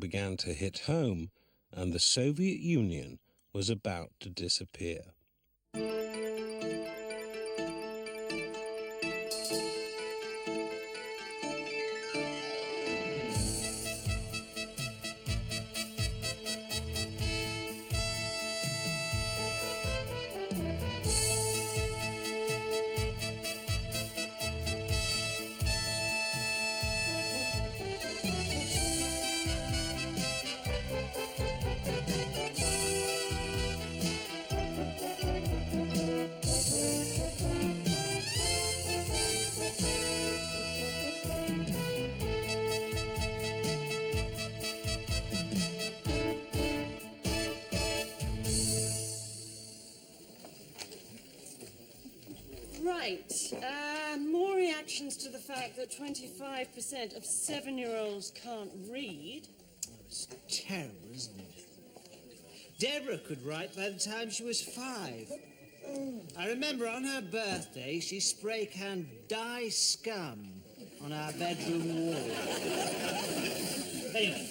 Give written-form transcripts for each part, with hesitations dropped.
began to hit home, and the Soviet Union was about to disappear. More reactions to the fact that 25% of 7-year-olds can't read. Oh, it's terrible, isn't it? Deborah could write by the time she was 5. I remember on her birthday, she spray canned "Die Scum" on our bedroom wall. Anyway,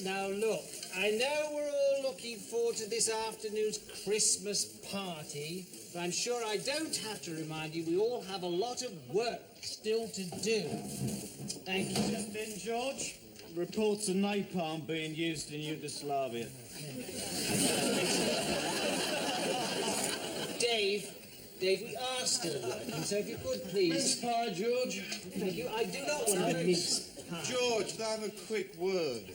now look, I know we're all looking forward to this afternoon's Christmas party, but I'm sure I don't have to remind you we all have a lot of work still to do. Thank you. Just in, George. Reports of napalm being used in Yugoslavia. Dave, we are still working, so if you could please... Hi, George. Thank you. I do not want to miss... George, I have a quick word.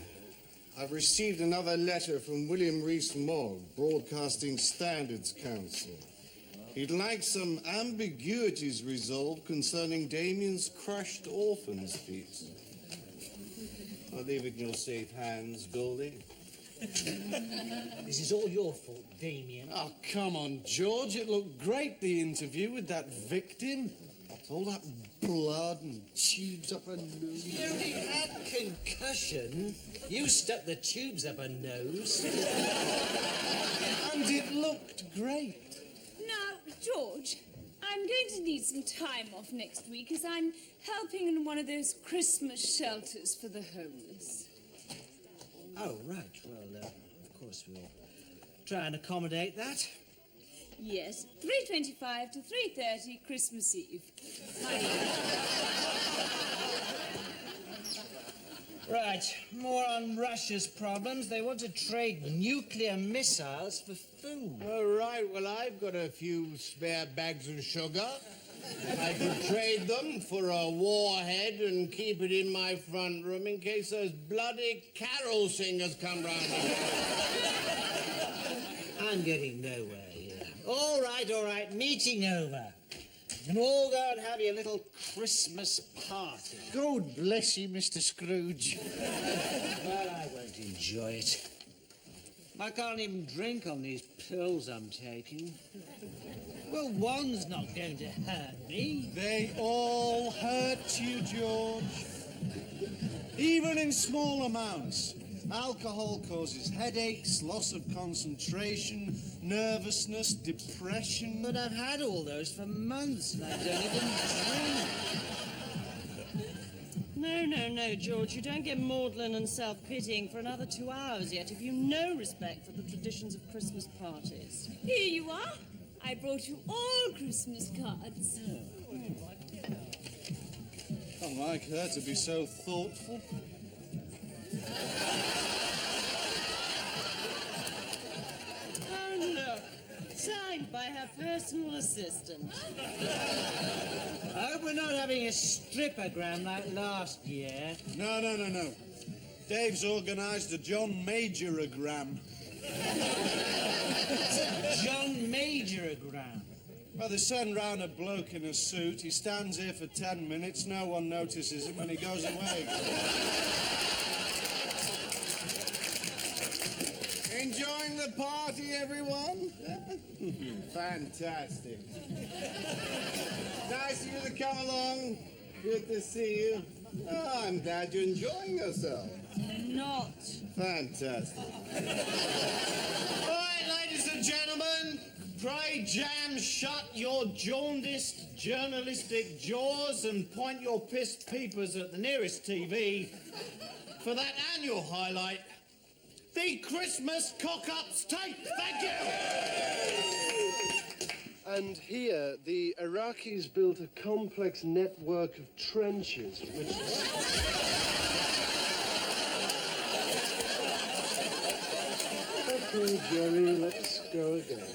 I've received another letter from William Rees-Mogg, Broadcasting Standards Council. He'd like some ambiguities resolved concerning Damien's crushed orphans piece. I leave it in your safe hands, Goldie. This is all your fault, Damien. Oh, come on, George. It looked great, the interview with that victim. All that blood and tubes up her nose. She only had concussion. You stuck the tubes up her nose. And it looked great. Now, George, I'm going to need some time off next week as I'm helping in one of those Christmas shelters for the homeless. Oh, right. Well, of course we'll try and accommodate that. Yes, 3:25 to 3:30 Christmas Eve. Right, more on Russia's problems. They want to trade nuclear missiles for food. All right, well, I've got a few spare bags of sugar. I could trade them for a warhead and keep it in my front room in case those bloody carol singers come round. I'm getting nowhere here. All right, meeting over. You can all go and have your little Christmas party. God bless you, Mr. Scrooge. Well, I won't enjoy it. I can't even drink on these pills I'm taking. Well, one's not going to hurt me. They all hurt you, George. Even in small amounts. Alcohol causes headaches, loss of concentration, nervousness, depression. But I've had all those for months and I don't even drink. No, George. You don't get maudlin and self-pitying for another 2 hours yet if you've no respect for the traditions of Christmas parties. Here you are. I brought you all Christmas cards. Unlike her to be so thoughtful. Oh, look. Signed by her personal assistant. I hope we're not having a strippogram like last year. No. Dave's organised a John Majoragram. John Majoragram. Well, they send round a bloke in a suit. He stands here for 10 minutes. No one notices him when he goes away. Enjoying the party, everyone? Fantastic. Nice of you to come along. Good to see you. Oh, I'm glad you're enjoying yourself. Not. Fantastic. All right, ladies and gentlemen, pray jam shut your jaundiced journalistic jaws and point your pissed peepers at the nearest TV for that annual highlight, the Christmas cock-ups tape. Thank you. And here, the Iraqis built a complex network of trenches, which... Okay, Jerry, let's go again.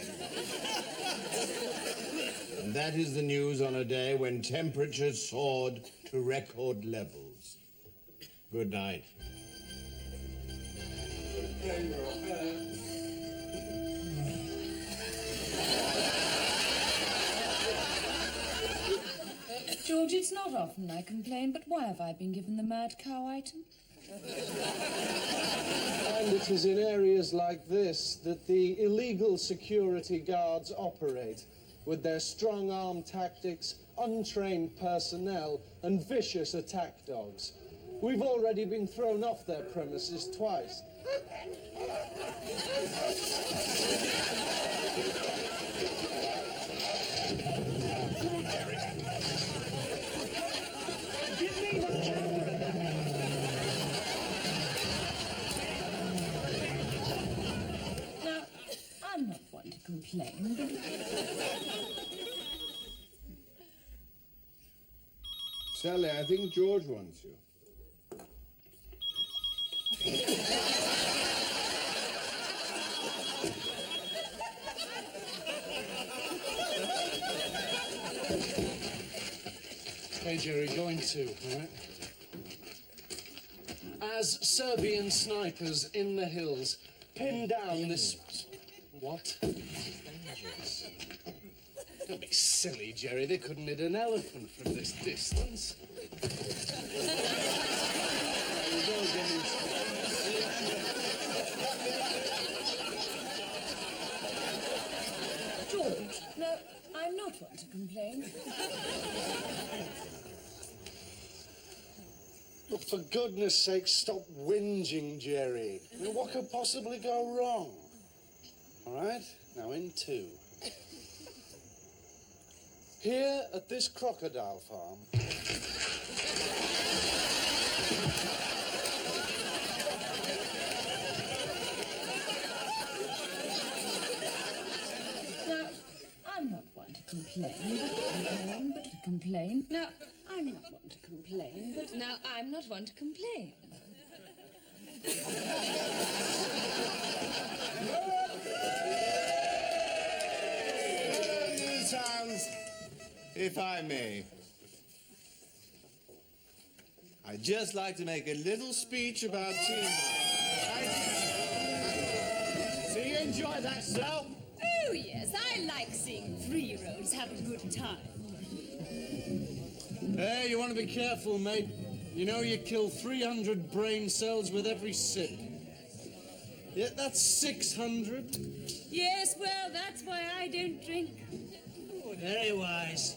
And that is the news on a day when temperatures soared to record levels. Good night. George, it's not often I complain, but why have I been given the mad cow item? And it is in areas like this that the illegal security guards operate, with their strong-arm tactics, untrained personnel, and vicious attack dogs. We've already been thrown off their premises twice. Now, I'm not one to complain, but... Sally, I think George wants you. Hey, Jerry, going too, all right? As Serbian snipers in the hills pin down this... What? Dangerous. Don't be silly, Jerry. They couldn't hit an elephant from this distance. George, no, I'm not one to complain. Look, for goodness sake, stop whinging, Jerry. I mean, what could possibly go wrong? All right? Now, in two. Here at this crocodile farm... Now, I'm not one to complain, but to complain. Now, I'm not one to complain, but now I'm not one to complain. Sounds, if I may. I'd just like to make a little speech about teamwork. So you enjoy that, Sal? Oh, yes, I like seeing 3-year-olds have a good time. Hey, you want to be careful, mate. You know you kill 300 brain cells with every sip. Yeah, that's 600. Yes, well, that's why I don't drink. Oh, very wise.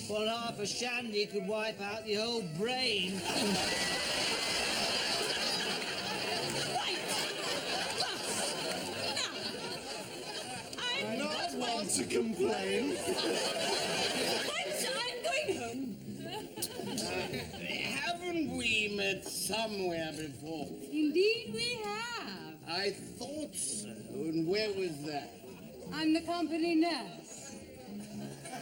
Well, half a shandy could wipe out the whole brain. Right! Now, I'm not one to complain. I'm going home. Haven't we met somewhere before? Indeed we have. I thought so. And where was that? I'm the company nurse.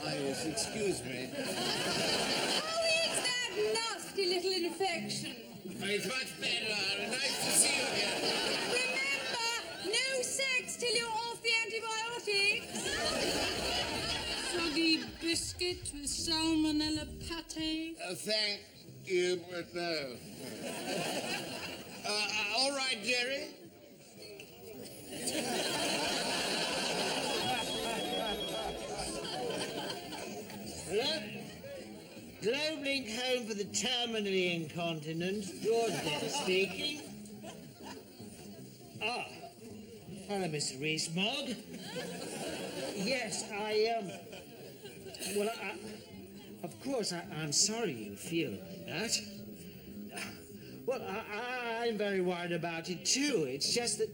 Ah, yes, excuse me. How is that nasty little infection? It's much better. Nice to see you again. Remember, no sex till you're off the antibiotics. Soggy biscuit with salmonella pate. Thank you, but no. All right, Jerry. Hello? Globelink home for the terminally incontinent. George Dennis speaking. Ah. Hello, Mr. Rees-Mogg. Yes, well, of course, I'm sorry you feel like that. Well, I'm very worried about it, too. It's just that...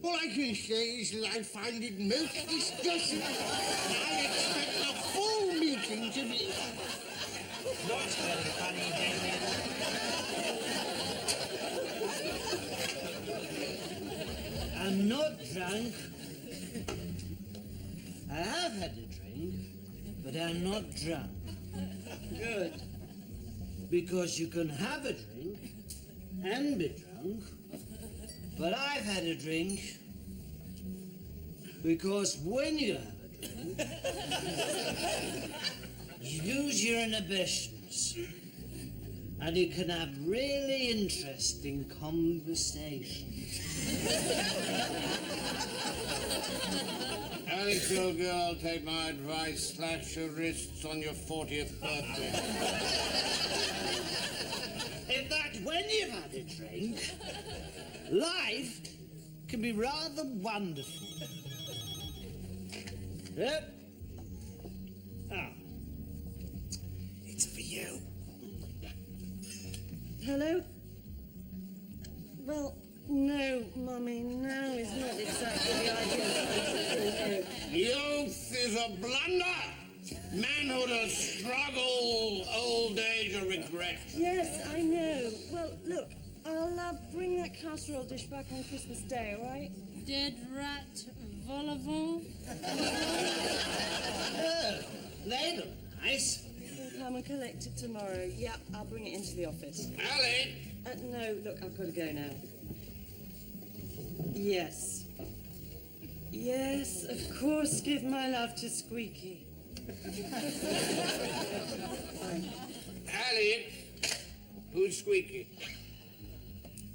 All I can say is that I find it most disgusting. I expect a full meeting to be... Not very funny, Damien. I'm not drunk. I have had a drink, but I'm not drunk. Good. Because you can have a drink and be drunk, but I've had a drink because when you have a drink, you lose your inhibitions and you can have really interesting conversations. Alex, old girl, take my advice. Slash your wrists on your 40th birthday. In fact, when you've had a drink, life can be rather wonderful. Yep. Ah. It's for you. Hello? Well, no, Mummy, now is not exactly the ideal time. Youth is a blunder. Manhood a struggle. Old age a regret. Yes, I know. Well, look, I'll bring that casserole dish back on Christmas Day, all right? Dead rat vol au vent. Oh, they look nice. You'll come and collect it tomorrow. Yeah, I'll bring it into the office. Alec! No, look, I've got to go now. Yes. Yes, of course, give my love to Squeaky. Alec! Who's Squeaky?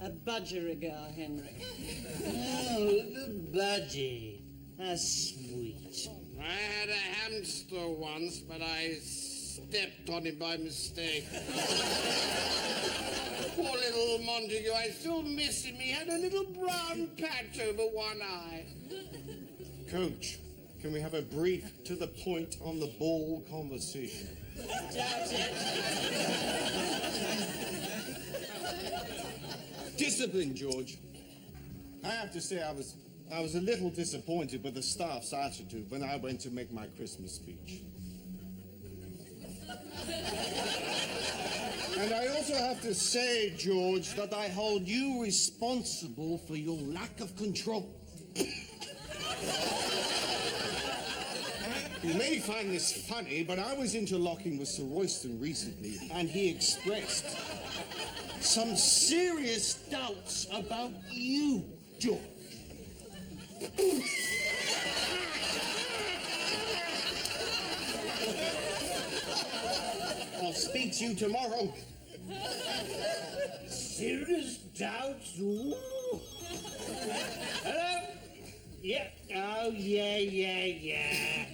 A budgerigar, Henry. Oh, the budgie. That's sweet. I had a hamster once, but I stepped on him by mistake. Poor little Montague, I still miss him. He had a little brown patch over one eye. Coach, can we have a brief, to the point, on the ball conversation? Doubt it. Discipline, George. I have to say I was a little disappointed with the staff's attitude when I went to make my Christmas speech. And I also have to say, George, that I hold you responsible for your lack of control. You may find this funny, but I was interlocking with Sir Royston recently, and he expressed some serious doubts about you, George. I'll speak to you tomorrow. Serious doubts? Ooh. Hello? Yeah. Oh, yeah.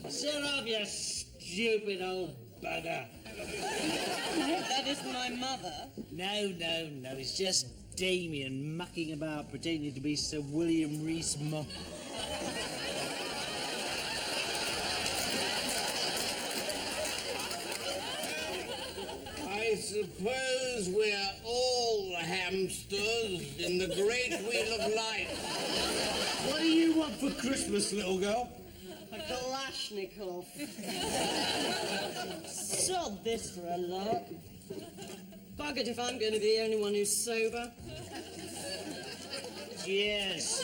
Sit off, you stupid old bugger. That is my mother. No. It's just Damien mucking about pretending to be Sir William Rees-Mogg. I suppose we're all hamsters in the great wheel of life. What do you want for Christmas, little girl? A Kalashnikov. Sod this for a lark. Buggered if I'm going to be the only one who's sober. Yes.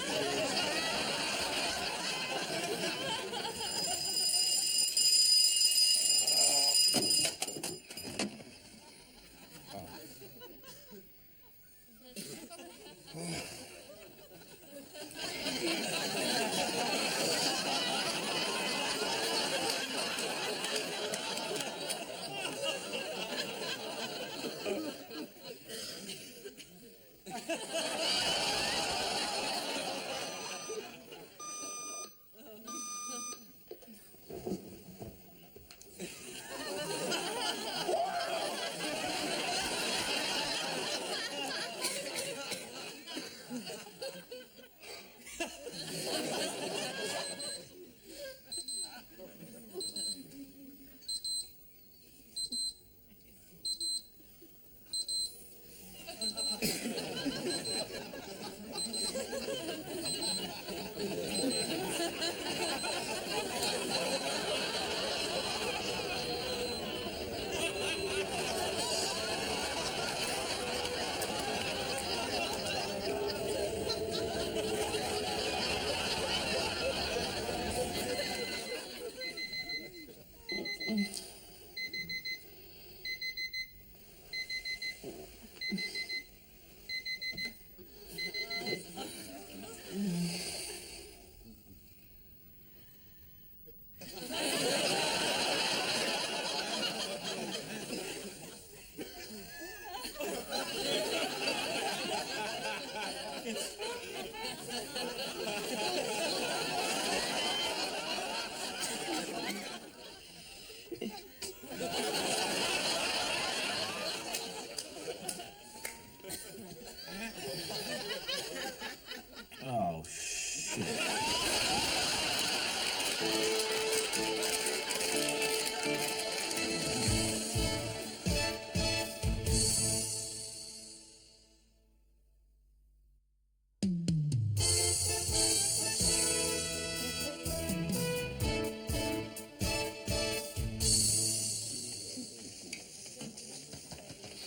Oh, shit.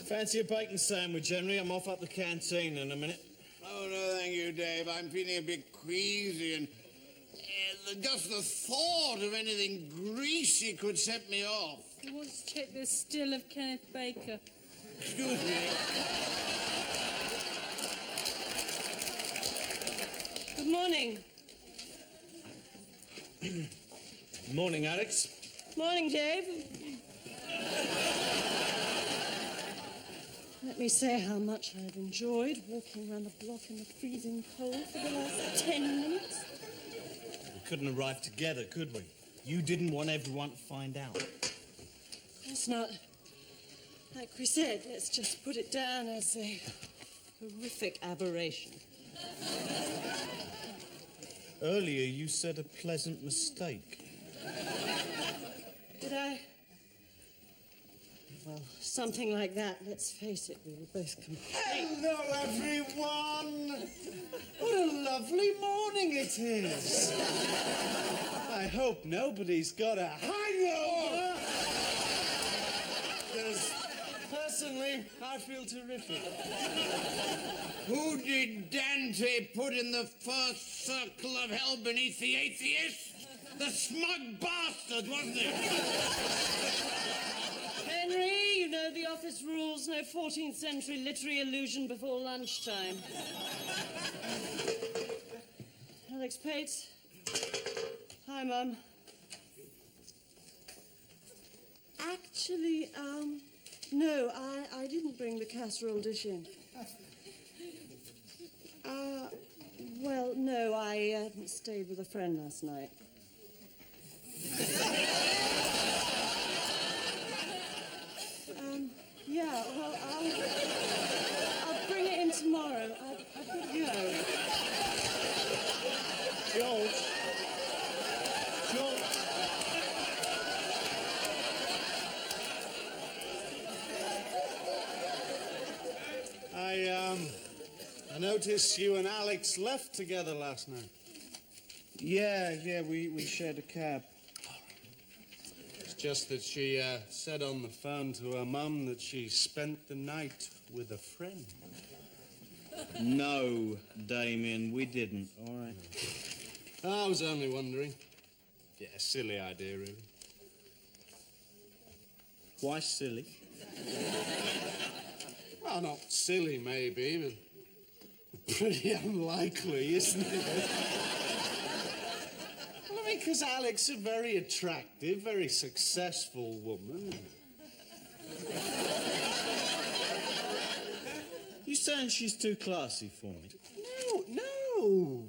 Fancy a bacon sandwich, Henry? I'm off up the canteen in a minute. Oh, no, thank you, Dave. I'm feeling a bit queasy and just the thought of anything greasy could set me off. I want to check this still of Kenneth Baker. Excuse me. Good morning. Morning, Alex. Morning, Dave. Let me say how much I've enjoyed walking around the block in the freezing cold for the last 10 minutes. We couldn't arrive together, could we? You didn't want everyone to find out. It's not. Like we said, let's just put it down as a horrific aberration. Earlier, you said a pleasant mistake. Did I? Well, something like that. Let's face it, we were both Hello, everyone! What a lovely morning it is! I hope nobody's got a hangover! Because, personally, I feel terrific. Who did Dante put in the first circle of hell beneath the atheists? The smug bastard, wasn't it? Henry, you know the office rules, no 14th century literary allusion before lunchtime. Alex Pates. Hi, Mum. Actually, no, I didn't bring the casserole dish in. Well, no, I stayed with a friend last night. Yeah, well, I'll bring it in tomorrow. I've got to go. George. I noticed you and Alex left together last night. Yeah, we shared a cab. It's just that she said on the phone to her mum that she spent the night with a friend. No, Damien, we didn't, all right? I was only wondering. Yeah, silly idea, really. Why silly? Well, not silly, maybe, but pretty unlikely, isn't it? Well, I mean, because Alex is a very attractive, very successful woman. You saying she's too classy for me? No.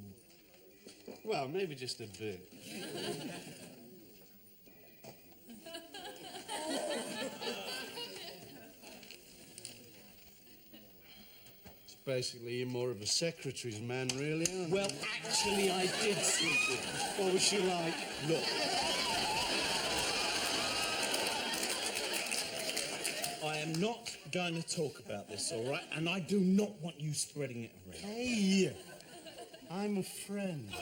Well, maybe just a bit. Basically, you're more of a secretary's man, really, aren't you? Well, actually, I did sleep with her. What was she like? Look. I am not going to talk about this, all right? And I do not want you spreading it around. Hey, I'm a friend.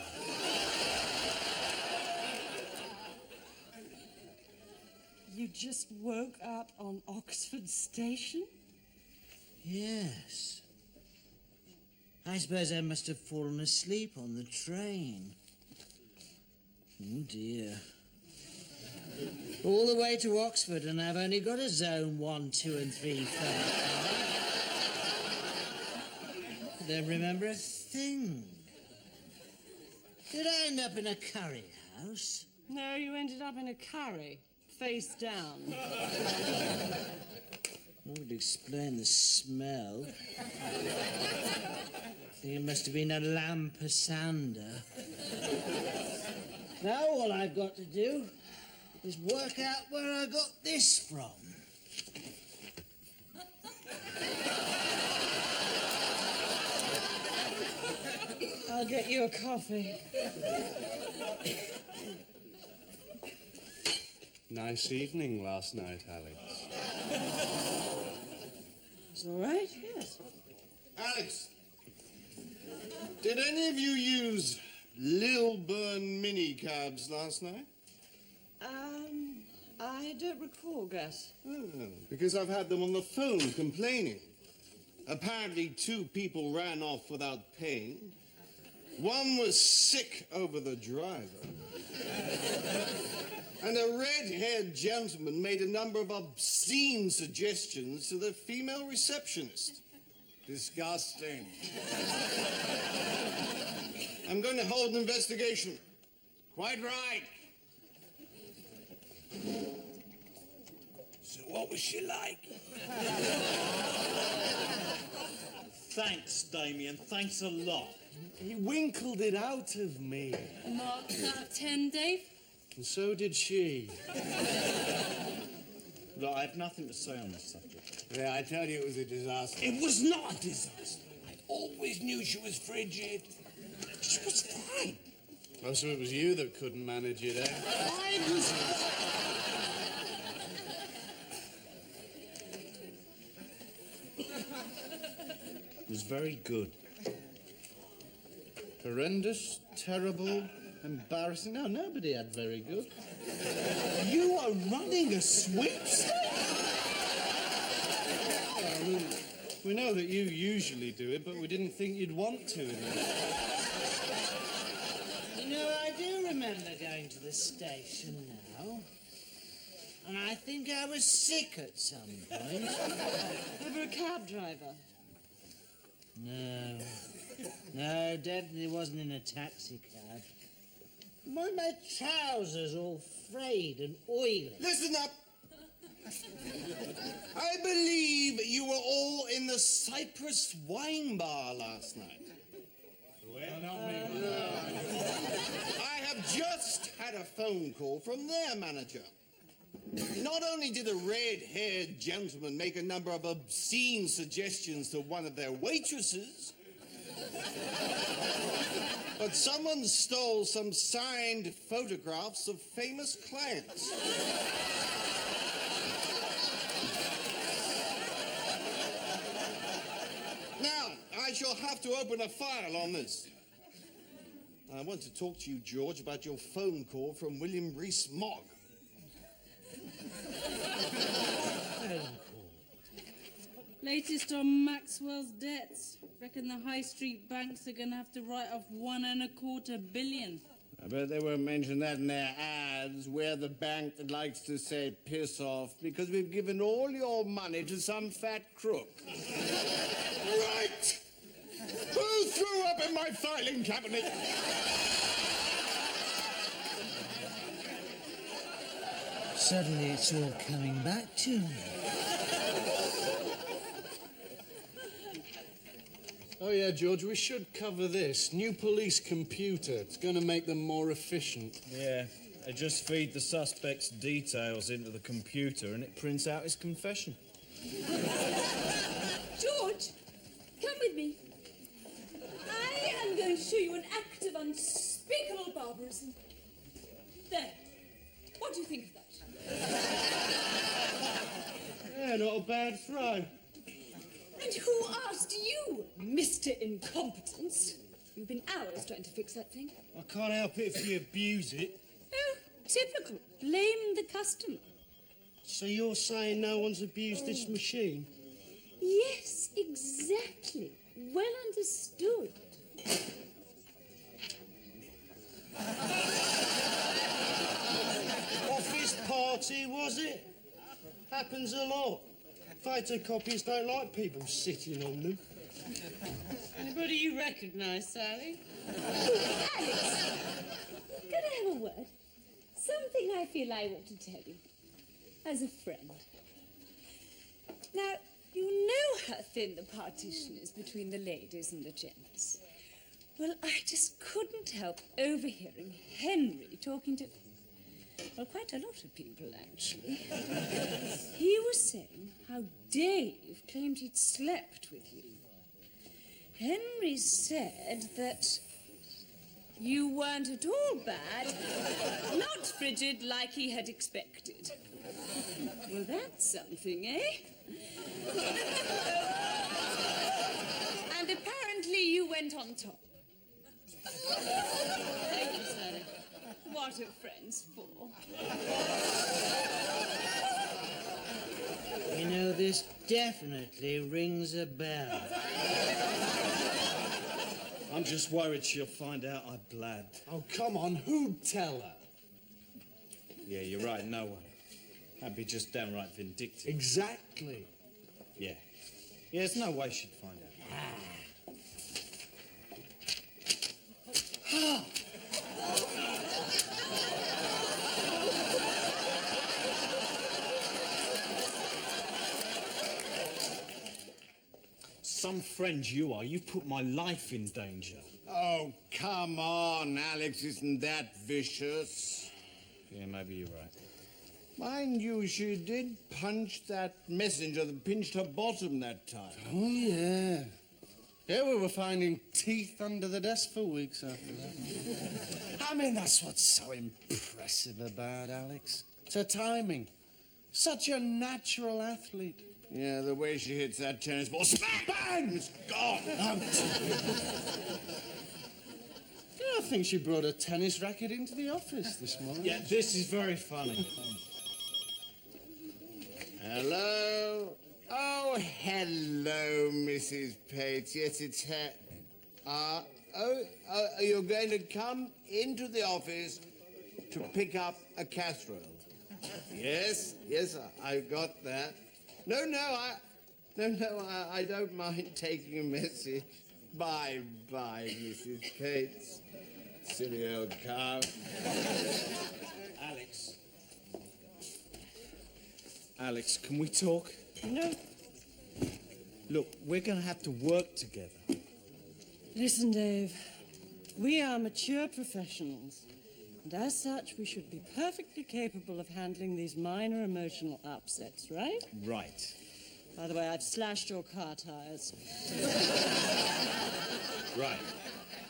You just woke up on Oxford Station? Yes. I suppose I must have fallen asleep on the train. Oh, dear. All the way to Oxford, and I've only got a zone 1, 2, and 3 I don't remember a thing. Did I end up in a curry house? No, you ended up in a curry, face down. That would explain the smell. think it must have been a lampasander. Now all I've got to do is work out where I got this from. I'll get you a coffee. Nice evening last night, Alex. It's all right, yes. Alex, did any of you use Lilburn minicabs last night? I don't recall, Gus. Oh, because I've had them on the phone complaining. Apparently 2 people ran off without paying. One was sick over the driver. And a red-haired gentleman made a number of obscene suggestions to the female receptionist. Disgusting. I'm going to hold an investigation. Quite right. So what was she like? Thanks, Damien. Thanks a lot. He winkled it out of me. Marks out of 10, Dave? And so did she. Look, I have nothing to say on this subject. Yeah, I tell you it was a disaster. It was not a disaster. I always knew she was frigid. She was fine. Oh, so it was you that couldn't manage it, eh? I was... It was very good. Horrendous, terrible, embarrassing. No, nobody had very good. You are running a sweepstake? We know that you usually do it, but we didn't think you'd want to. You know, I do remember going to the station now. And I think I was sick at some point. Ever a cab driver? No, definitely wasn't in a taxi cab. My trousers all frayed and oily. Listen up. I believe you were all in the Cyprus wine bar last night. I have just had a phone call from their manager. Not only did a red-haired gentleman make a number of obscene suggestions to one of their waitresses, but someone stole some signed photographs of famous clients. Now, I shall have to open a file on this. I want to talk to you, George, about your phone call from William Rees-Mogg. Latest on Maxwell's debts. Reckon the high street banks are going to have to write off $1.25 billion. I bet they won't mention that in their ads. We're the bank that likes to say piss off because we've given all your money to some fat crook. Right! Who threw up in my filing cabinet? Suddenly it's all coming back to me. Oh, yeah, George, we should cover this. New police computer. It's going to make them more efficient. Yeah, they just feed the suspect's details into the computer and it prints out his confession. George, come with me. I am going to show you an act of unspeakable barbarism. There. What do you think of that? Yeah, not a bad throw. And who asked you, Mr. Incompetence? You've been hours trying to fix that thing. I can't help it if you abuse it. Oh, typical. Blame the customer. So you're saying no one's abused this machine? Yes, exactly. Well understood. Office party, was it? Happens a lot. Photocopiers don't like people sitting on them. Anybody you recognise, Sally? Alex, can I have a word? Something I feel I want to tell you. As a friend. Now, You know how thin the partition is between the ladies and the gents. Well, I just couldn't help overhearing Henry talking to, well, quite a lot of people, actually. He was saying how Dave claimed he'd slept with you. Henry said that you weren't at all bad, not frigid like he had expected. Well, that's something, eh? And apparently you went on top. Thank you, sir. What are friends for? You know, this definitely rings a bell. I'm just worried she'll find out I blabbed. Oh, come on, who'd tell her? Yeah, you're right, no one. That'd be just downright vindictive. Exactly. Yeah. Yeah, there's no way she'd find out. Some friend you are. You've put my life in danger. Oh, come on, Alex isn't that vicious. Yeah, maybe you're right. Mind you, she did punch that messenger that pinched her bottom that time. Oh, yeah. Yeah, we were finding teeth under the desk for weeks after that. I mean, that's what's so impressive about Alex. It's her timing. Such a natural athlete. Yeah, the way she hits that tennis ball, smack, bang, it's gone. Yeah, I think she brought a tennis racket into the office this morning. Yeah, this is very funny. Hello? Oh, hello, Mrs. Pate. Yes, it's her. You're going to come into the office to pick up a casserole. Yes, I got that. No, I don't mind taking a message. Bye-bye, Mrs. Pates. Silly old cow. Alex, can we talk? No. Look, we're going to have to work together. Listen, Dave. We are mature professionals. And as such, we should be perfectly capable of handling these minor emotional upsets, right? Right. By the way, I've slashed your car tires. Right.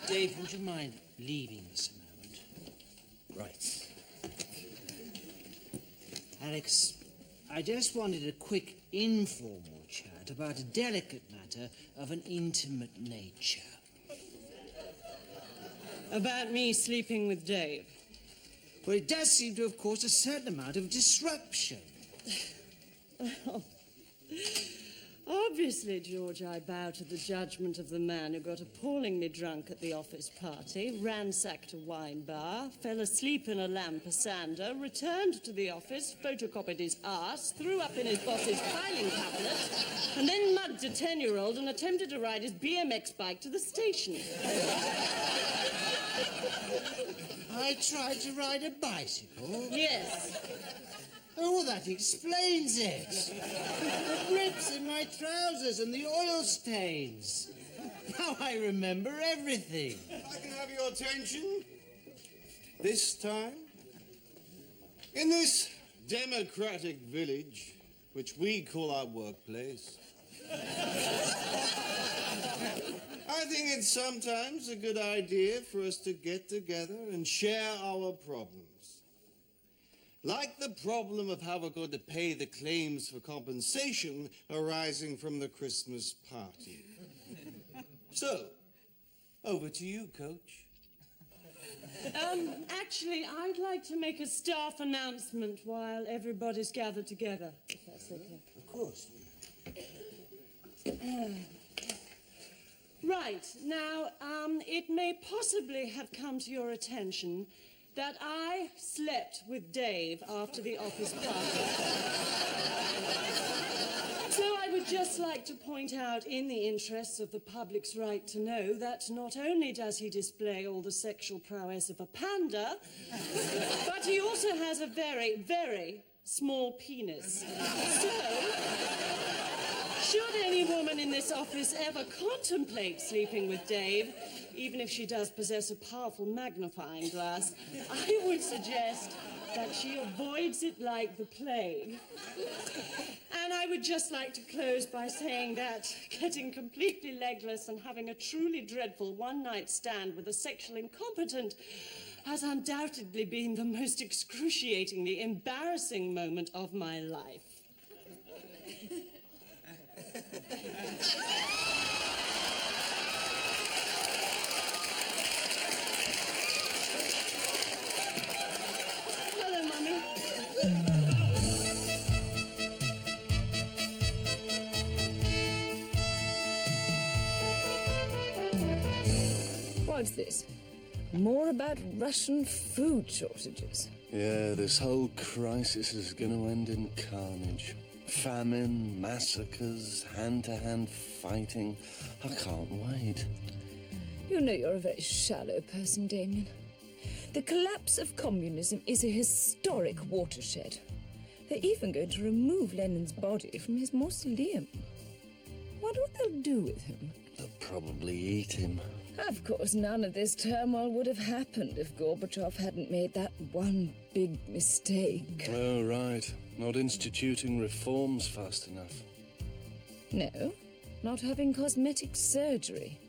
Dave, would you mind leaving us a moment? Right. Alex, I just wanted a quick informal chat about a delicate matter of an intimate nature. About me sleeping with Dave. Well, it does seem to have caused a certain amount of disruption. Well, obviously, George, I bow to the judgment of the man who got appallingly drunk at the office party, ransacked a wine bar, fell asleep in a lamp sander, returned to the office, photocopied his arse, threw up in his boss's filing cabinet, and then mugged a 10-year-old and attempted to ride his BMX bike to the station. I tried to ride a bicycle? Yes. Oh, that explains it. The rips in my trousers and the oil stains. Now I remember everything. I can have your attention. This time, in this democratic village, which we call our workplace, I think it's sometimes a good idea for us to get together and share our problems. Like the problem of how we're going to pay the claims for compensation arising from the Christmas party. So, over to you, Coach. Actually, I'd like to make a staff announcement while everybody's gathered together, if that's okay. Of course. Right. Now, it may possibly have come to your attention that I slept with Dave after the office party. So I would just like to point out, in the interests of the public's right to know, that not only does he display all the sexual prowess of a panda, but he also has a very, very small penis. So, Should any woman in this office ever contemplate sleeping with Dave, even if she does possess a powerful magnifying glass, I would suggest that she avoids it like the plague. And I would just like to close by saying that getting completely legless and having a truly dreadful one-night stand with a sexually incompetent has undoubtedly been the most excruciatingly embarrassing moment of my life. Hello, Mummy. What's this? More about Russian food shortages. Yeah, this whole crisis is going to end in carnage. Famine, massacres, hand-to-hand fighting. I can't wait. You know you're a very shallow person, Damien. The collapse of communism is a historic watershed. They're even going to remove Lenin's body from his mausoleum. Wonder what they'll do with him. They'll probably eat him. Of course, none of this turmoil would have happened if Gorbachev hadn't made that one big mistake. Oh, right. Not instituting reforms fast enough. No, not having cosmetic surgery.